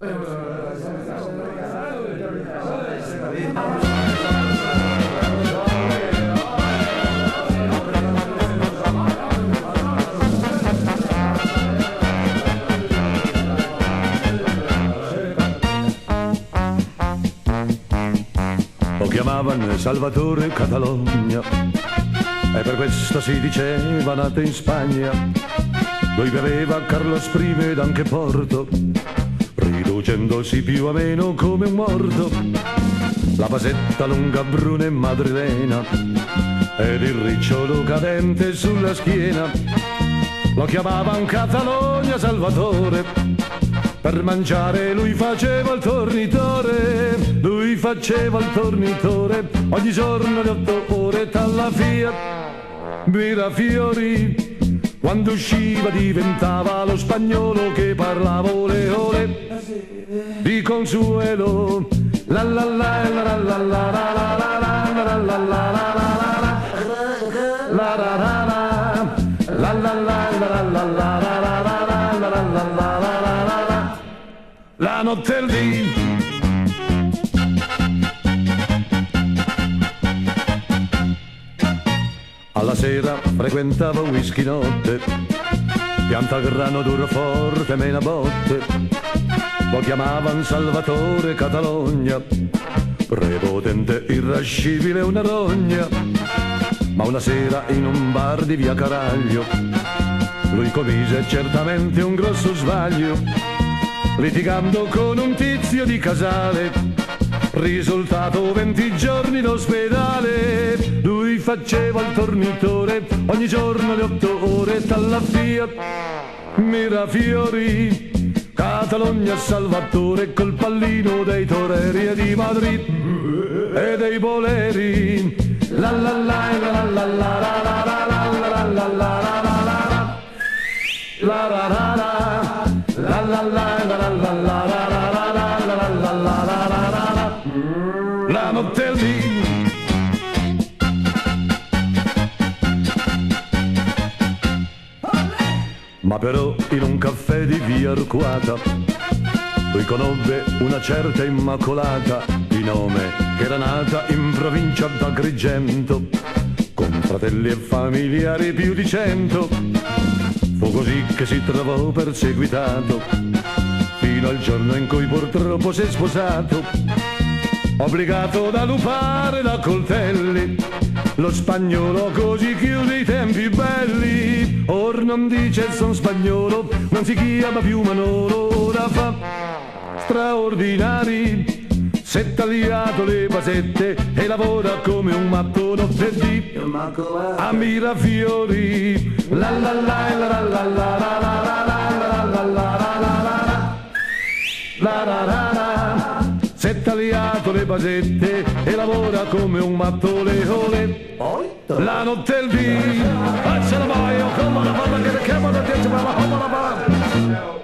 Lo chiamavano Salvatore Catalogna e per questo si diceva nato in Spagna. Lui beveva Carlos I ed anche Porto, riducendosi più o meno come un morto. La basetta lunga, bruna e madrilena ed il ricciolo cadente sulla schiena. Lo chiamavano Catalogna Salvatore, per mangiare lui faceva il tornitore. Lui faceva il tornitore ogni giorno le 8 ore dalla Fiat Mirafiori. Quando usciva diventava lo spagnolo che parlava ole ole di consuelo. La la la la la la la la la la la la la la. La notte lì alla sera frequentava whisky notte, pianta grano duro forte mena botte. Lo chiamavan Salvatore Catalogna, prepotente, irascibile, una rogna. Ma una sera in un bar di via Caraglio lui commise certamente un grosso sbaglio, litigando con un tizio di Casale, risultato 20 giorni d'ospedale. Lui faceva il tornitore ogni giorno le 8 ore dalla Fiat Mirafiori. Catalogna Salvatore col pallino dei toreri e di Madrid e dei boleri. La la la la la la la la la la la la la. La notte lì ma però in un caffè di via Arquata lui conobbe una certa Immacolata di nome, che era nata in provincia d'Agrigento, con fratelli e familiari più di 100. Fu così che si trovò perseguitato fino al giorno in cui purtroppo si è sposato, obbligato da lupare da coltelli. Lo spagnolo così chiude i tempi belli. Or non dice son spagnolo, non si chiama più Manolo. Ora fa straordinari, s'è tagliato le basette e lavora come un matto notte e dì a Mirafiori. La la la la la la la la la la la la. S'è tagliato le basette e lavora come un matto le ole. La notte e il dì faccia la boia come la palla che chiama da te, ma la